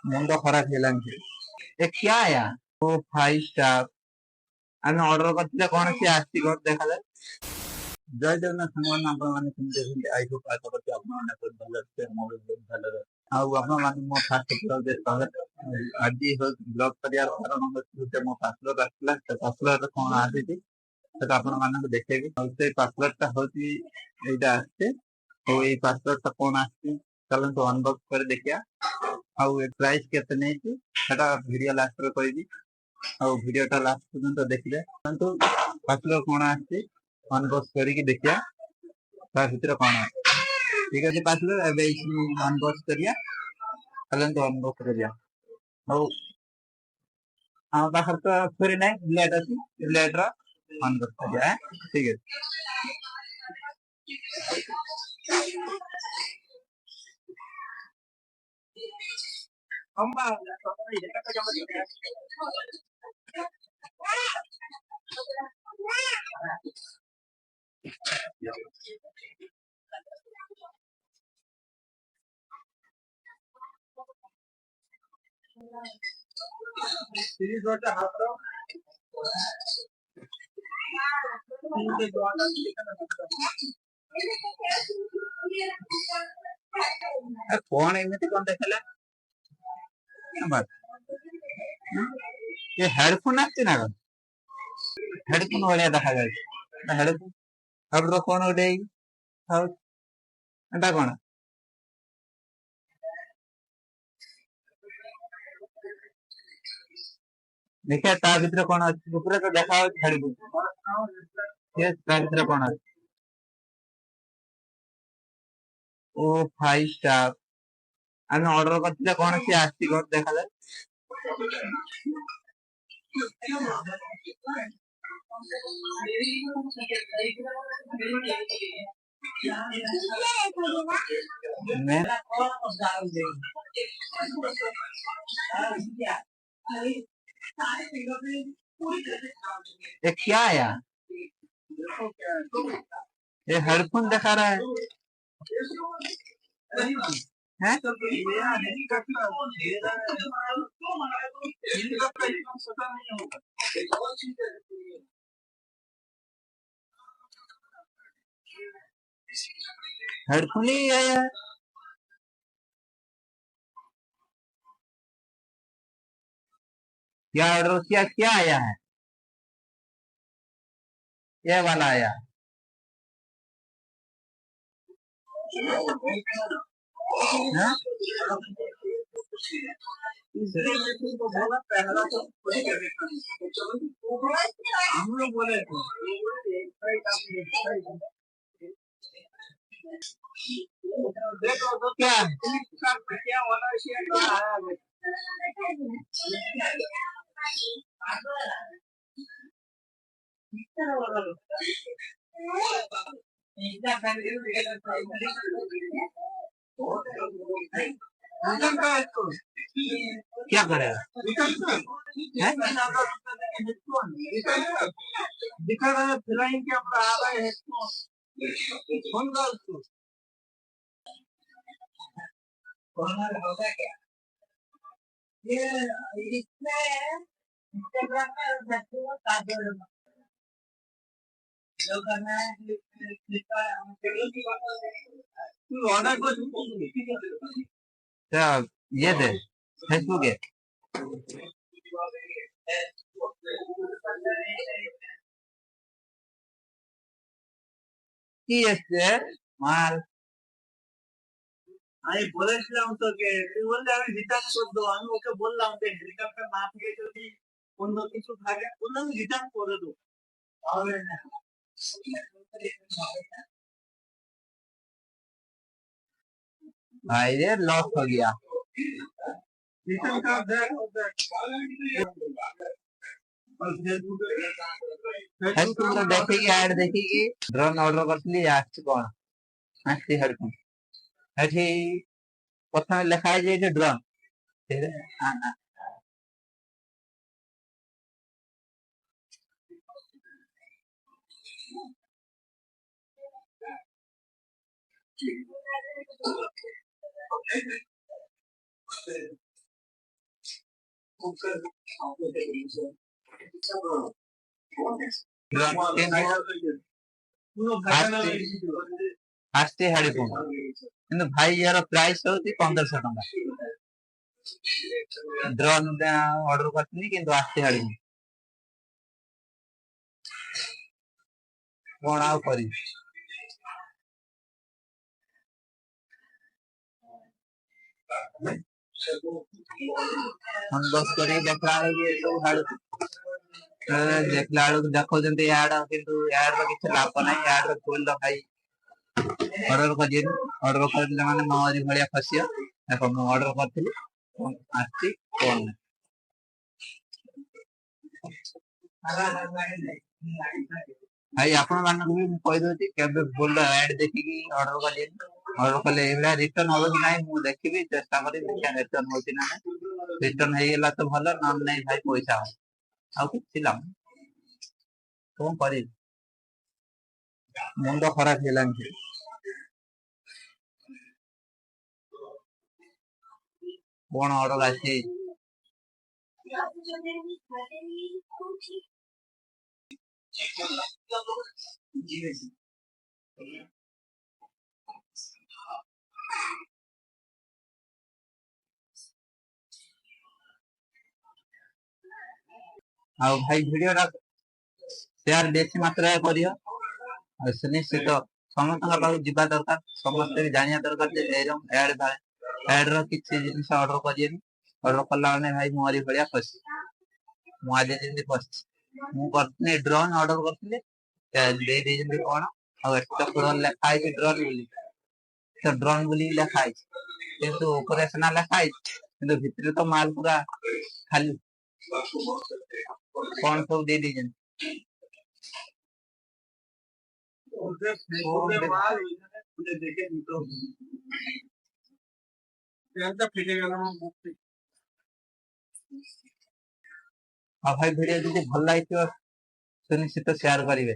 मुंड खराब हेलानी ए क्या आया ओ 5 स्टार आम ऑर्डर करते कौन सी आसी घर देखा जाए जय जगन्नाथ संगवान आपण माने केमते केमते आई होप आशा करते आपण माने बहुत भलो से मोबाइल बहुत भलो रे आपण माने मो फास्ट ब्लॉग दे आज हो ब्लॉग करियार कारण होते मो पासवर्ड आसला तो पासवर्ड कोन आसी थी तो आपण माने देखेबी और से पासवर्ड ता होती एटा आसे तो ये पासवर्ड ता कोन आसी चलन तो अनबॉक्स कर देखिया आउ ए प्राइस केते नै छी सेटा वीडियो लास्ट रे कहबी आउ वीडियो टा लास्ट पर्यंत देखिले तो पासवर्ड कोन आसी अनबॉक्स करके देखिया ता भीतर कोन ठीक है पासवर्ड एबे अनबॉक्स करिया चलन तो अनबॉक्स करिया आउ हम पाखर तो फ्री नै लेट अछि लेट रा अनबॉक्स करिया ठीक है हम बा सीरीज वाला हाथ रो कौन एमती कौन देखला बात ये हेडफोन आछे ना हेडफोन वाला देखा जाय हेडफोन अब रो कौन उडे हाउ एटा कौन देखिए ता भीतर कौन अछि पूरा तो देखा हो हेडफोन ये ता भीतर कौन अछि ओ 5 स्टार आम ऑर्डर करते कौन सी आसी घर देखा जाए मैं ये क्या आया ये हेडफोन दिखा रहा है हैं हेडफोन ही आया क्या ऑर्डर किया क्या आया है ये वाला आया हाँ? हम लोग बोले देखो तो क्या क्या वाला शेयर क्या आया क्या करेगा दिखा रहा है फिलाइन के ऊपर आ रहा है फोन कर उसको होगा क्या ये इसमें इंस्टाग्राम में जो करना है तू ऑर्डर को क्या ये दे फेसबुक है কি এসছে মাল আমি বলেছিলাম তোকে তুই বললি আমি রিটার্ন করে দেবো আমি ওকে বললাম যে রিটার্নটা না থেকে যদি অন্য কিছু থাকে বললাম রিটার্ন করে দেবো হবে না भाई ये लॉस हो गया रिटर्न का देख तुम देखेगी ऐड देखेगी ड्रोन ऑर्डर करथली आछि कोन आछि हेडफोन एठी प्रथम लिखा है जे ड्रोन आस्ते हाड़ी फोन किंतु भाई यार प्राइस होती 1500 टका ड्रोन ऑर्डर करथिनी किंतु आस्ते हाड़ी कोन आउ करी हम बस करी देखला ये सब हाड़ी देखला देखो जंते याड किंतु याड रो किछ लाभ नाही याड रो खोल दो भाई ऑर्डर करले माने मारी भलिया फसिया देखो मैं ऑर्डर करथिली आस्ती कोन भाई आपण मानक भी कहि दोती केबे बोल ऐड देखि की ऑर्डर कले एला रिटर्न हो कि नाही मु देखिबी चेष्टा करी देखा रिटर्न होती ना रिटर्न हे गेला तो भलो न नहीं भाई पैसा आ किछि लाम कोन करी मुंडो खराब हेलानी कोन ऑर्डर आसी आ भाई वीडियो रा शेयर बेसी मात्रा करियो आ सुनिश्चित समस्त पाखु जीवा दरकार समस्त भी जानिया दरकार जे एरम ऐड रो किछि जिनिस ऑर्डर करियनि ऑर्डर कला माने भाई मोरी भलिया फसी मु आज जेंति फसी मु करथने ड्रोन ऑर्डर करथले दे दे जेंति कोन आ एटा पूरा लेखा है ड्रोन बोली तो ड्रोन बोली लेखा है किंतु ऑपरेशनल लेखा है किंतु भितर तो माल पूरा खाली कौन सब दे दीजन भाई वीडियो जब भल लगे सुनिश्चित शेयर करेंगे।